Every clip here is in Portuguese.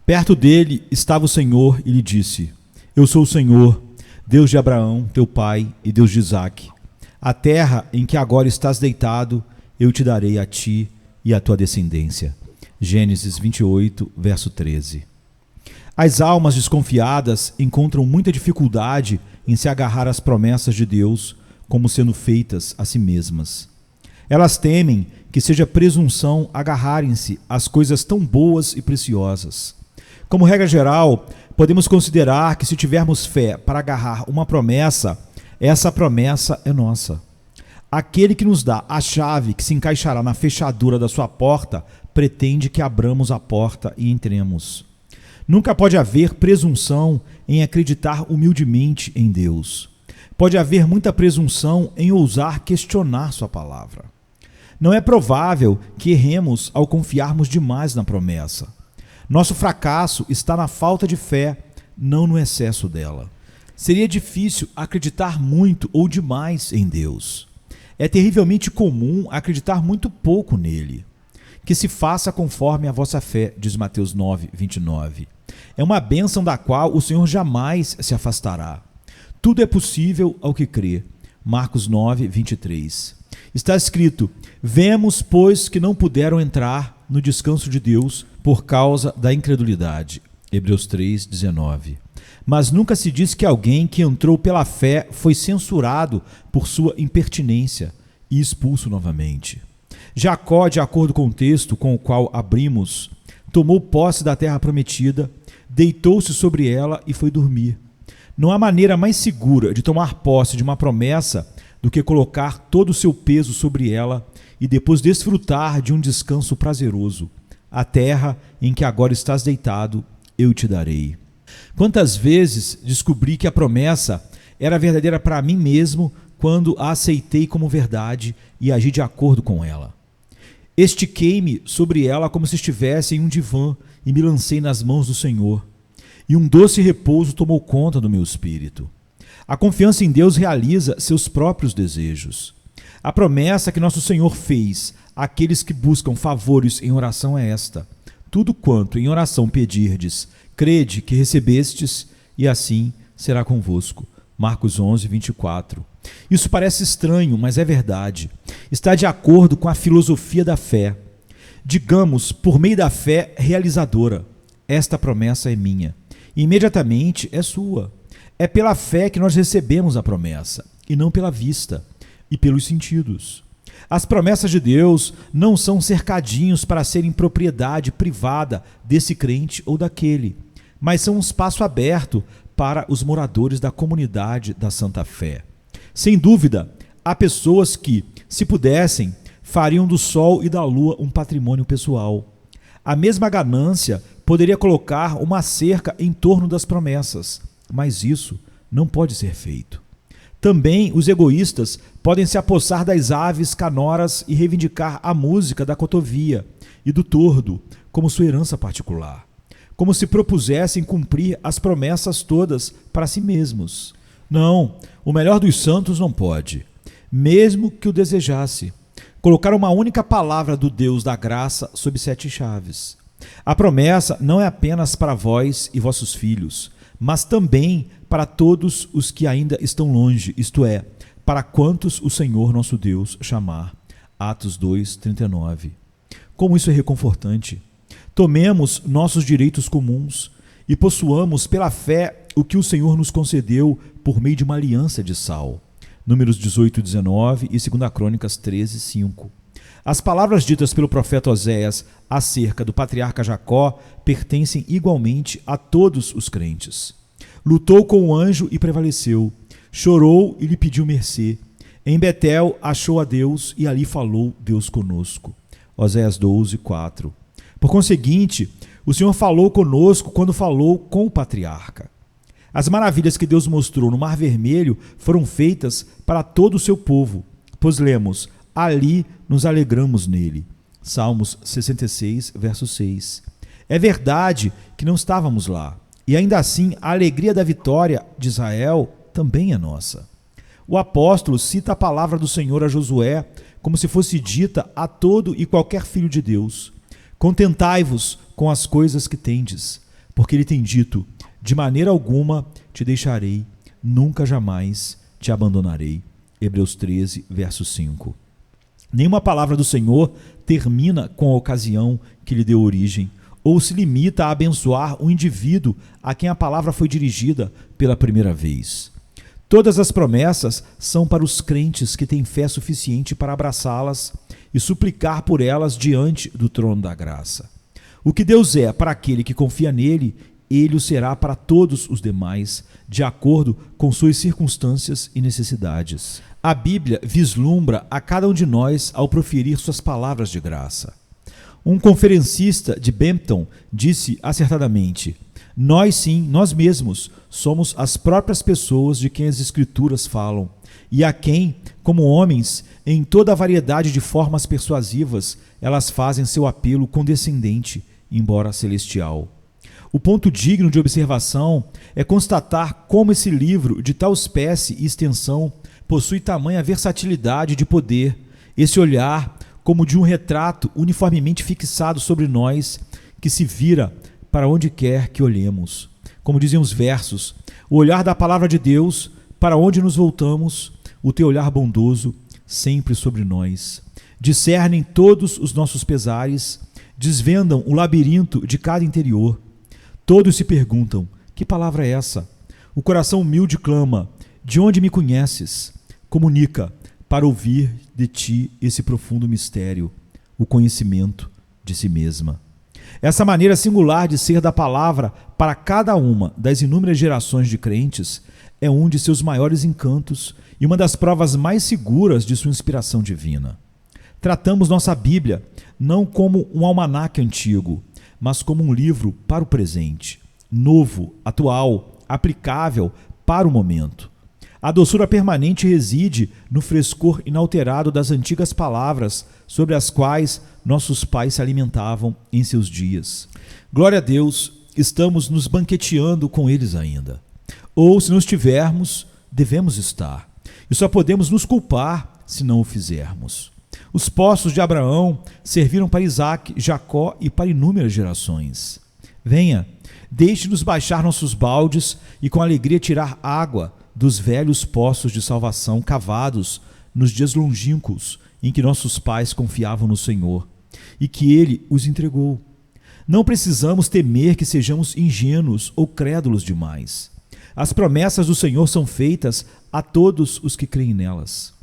Perto dele estava o Senhor e lhe disse: Eu sou o Senhor, Deus de Abraão, teu pai, e Deus de Isaque. A terra em que agora estás deitado, eu te darei a ti e à tua descendência. Gênesis 28, verso 13. As almas desconfiadas encontram muita dificuldade em se agarrar às promessas de Deus como sendo feitas a si mesmas. Elas temem que seja presunção agarrarem-se às coisas tão boas e preciosas. Como regra geral, podemos considerar que se tivermos fé para agarrar uma promessa, essa promessa é nossa. Aquele que nos dá a chave que se encaixará na fechadura da sua porta pretende que abramos a porta e entremos. Nunca pode haver presunção em acreditar humildemente em Deus. Pode haver muita presunção em ousar questionar sua palavra. Não é provável que erremos ao confiarmos demais na promessa. Nosso fracasso está na falta de fé, não no excesso dela. Seria difícil acreditar muito ou demais em Deus. É terrivelmente comum acreditar muito pouco nele. Que se faça conforme a vossa fé, diz Mateus 9, 29. É uma bênção da qual o Senhor jamais se afastará. Tudo é possível ao que crê. Marcos 9, 23. Está escrito: vemos, pois, que não puderam entrar no descanso de Deus por causa da incredulidade. Hebreus 3, 19. Mas nunca se diz que alguém que entrou pela fé foi censurado por sua impertinência e expulso novamente. Jacó, de acordo com o texto com o qual abrimos, tomou posse da terra prometida, deitou-se sobre ela e foi dormir. Não há maneira mais segura de tomar posse de uma promessa do que colocar todo o seu peso sobre ela e depois desfrutar de um descanso prazeroso. A terra em que agora estás deitado, eu te darei. Quantas vezes descobri que a promessa era verdadeira para mim mesmo quando a aceitei como verdade e agi de acordo com ela. Estiquei-me sobre ela como se estivesse em um divã e me lancei nas mãos do Senhor. E um doce repouso tomou conta do meu espírito. A confiança em Deus realiza seus próprios desejos. A promessa que nosso Senhor fez àqueles que buscam favores em oração é esta: tudo quanto em oração pedirdes, crede que recebestes, e assim será convosco. Marcos 11, 24. Isso parece estranho, mas é verdade. Está de acordo com a filosofia da fé. Digamos, por meio da fé realizadora, esta promessa é minha. E imediatamente é sua. É pela fé que nós recebemos a promessa, e não pela vista, e pelos sentidos. As promessas de Deus não são cercadinhos para serem propriedade privada desse crente ou daquele, mas são um espaço aberto para os moradores da comunidade da Santa Fé. Sem dúvida, há pessoas que, se pudessem, fariam do sol e da lua um patrimônio pessoal. A mesma ganância poderia colocar uma cerca em torno das promessas, mas isso não pode ser feito. Também os egoístas podem se apossar das aves canoras e reivindicar a música da cotovia e do tordo como sua herança particular, como se propusessem cumprir as promessas todas para si mesmos. Não, o melhor dos santos não pode, mesmo que o desejasse, colocar uma única palavra do Deus da graça sob 7 chaves. A promessa não é apenas para vós e vossos filhos, mas também para todos os que ainda estão longe, isto é, para quantos o Senhor nosso Deus chamar. Atos 2, 39. Como isso é reconfortante! Tomemos nossos direitos comuns e possuamos pela fé o que o Senhor nos concedeu por meio de uma aliança de sal. Números 18, 19 e 2 Crônicas 13, 5. As palavras ditas pelo profeta Oséias acerca do patriarca Jacó pertencem igualmente a todos os crentes. Lutou com o anjo e prevaleceu. Chorou e lhe pediu mercê. Em Betel achou a Deus e ali falou Deus conosco. Oséias 12, 4. Por conseguinte, o Senhor falou conosco quando falou com o patriarca. As maravilhas que Deus mostrou no Mar Vermelho foram feitas para todo o seu povo, pois lemos: ali nos alegramos nele. Salmos 66, verso 6. É verdade que não estávamos lá, e ainda assim a alegria da vitória de Israel também é nossa. O apóstolo cita a palavra do Senhor a Josué como se fosse dita a todo e qualquer filho de Deus: contentai-vos com as coisas que tendes, porque ele tem dito: de maneira alguma te deixarei, nunca jamais te abandonarei. Hebreus 13, verso 5. Nenhuma palavra do Senhor termina com a ocasião que lhe deu origem, ou se limita a abençoar o indivíduo a quem a palavra foi dirigida pela primeira vez. Todas as promessas são para os crentes que têm fé suficiente para abraçá-las e suplicar por elas diante do trono da graça. O que Deus é para aquele que confia nele, ele o será para todos os demais, de acordo com suas circunstâncias e necessidades. A Bíblia vislumbra a cada um de nós ao proferir suas palavras de graça. Um conferencista de Bampton disse acertadamente: nós mesmos, somos as próprias pessoas de quem as Escrituras falam, e a quem, como homens, em toda a variedade de formas persuasivas, elas fazem seu apelo condescendente, embora celestial. O ponto digno de observação é constatar como esse livro, de tal espécie e extensão, possui tamanha versatilidade de poder, esse olhar como de um retrato uniformemente fixado sobre nós, que se vira para onde quer que olhemos. Como dizem os versos, o olhar da palavra de Deus, para onde nos voltamos, o teu olhar bondoso, sempre sobre nós. Discernem todos os nossos pesares, desvendam o labirinto de cada interior. Todos se perguntam: que palavra é essa? O coração humilde clama: de onde me conheces? Comunica, para ouvir de ti esse profundo mistério, o conhecimento de si mesma. Essa maneira singular de ser da palavra para cada uma das inúmeras gerações de crentes é um de seus maiores encantos e uma das provas mais seguras de sua inspiração divina. Tratamos nossa Bíblia não como um almanaque antigo, mas como um livro para o presente, novo, atual, aplicável para o momento. A doçura permanente reside no frescor inalterado das antigas palavras sobre as quais nossos pais se alimentavam em seus dias. Glória a Deus, estamos nos banqueteando com eles ainda. Ou, se não estivermos, devemos estar. E só podemos nos culpar se não o fizermos. Os poços de Abraão serviram para Isaque, Jacó e para inúmeras gerações. Venha, deixe-nos baixar nossos baldes e com alegria tirar água dos velhos poços de salvação cavados nos dias longínquos em que nossos pais confiavam no Senhor e que Ele os entregou. Não precisamos temer que sejamos ingênuos ou crédulos demais. As promessas do Senhor são feitas a todos os que creem nelas.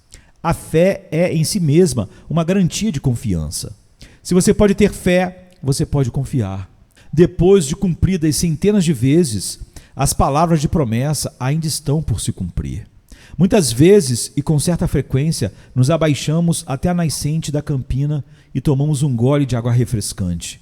A fé é em si mesma uma garantia de confiança. Se você pode ter fé, você pode confiar. Depois de cumpridas centenas de vezes, as palavras de promessa ainda estão por se cumprir. Muitas vezes, e com certa frequência, nos abaixamos até a nascente da campina e tomamos um gole de água refrescante.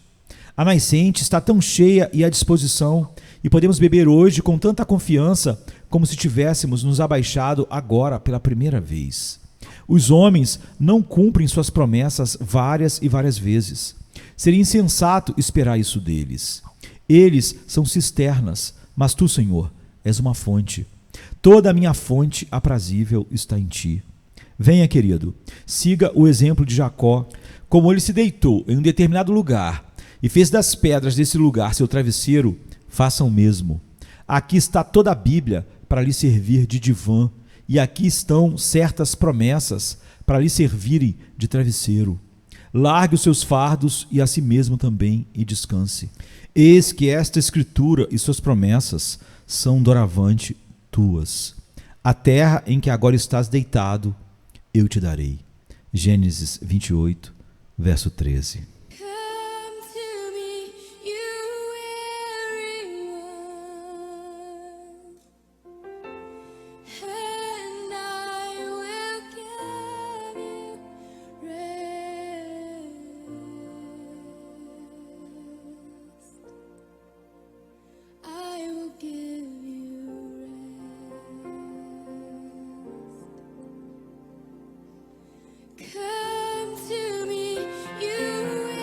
A nascente está tão cheia e à disposição, e podemos beber hoje com tanta confiança como se tivéssemos nos abaixado agora pela primeira vez. Os homens não cumprem suas promessas várias e várias vezes. Seria insensato esperar isso deles. Eles são cisternas, mas tu, Senhor, és uma fonte. Toda a minha fonte aprazível está em ti. Venha, querido, siga o exemplo de Jacó. Como ele se deitou em um determinado lugar e fez das pedras desse lugar seu travesseiro, faça o mesmo. Aqui está toda a Bíblia para lhe servir de divã, e aqui estão certas promessas para lhe servirem de travesseiro. Largue os seus fardos e a si mesmo também e descanse. Eis que esta escritura e suas promessas são doravante tuas. A terra em que agora estás deitado, eu te darei. Gênesis 28, verso 13. Come to me, you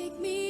Take me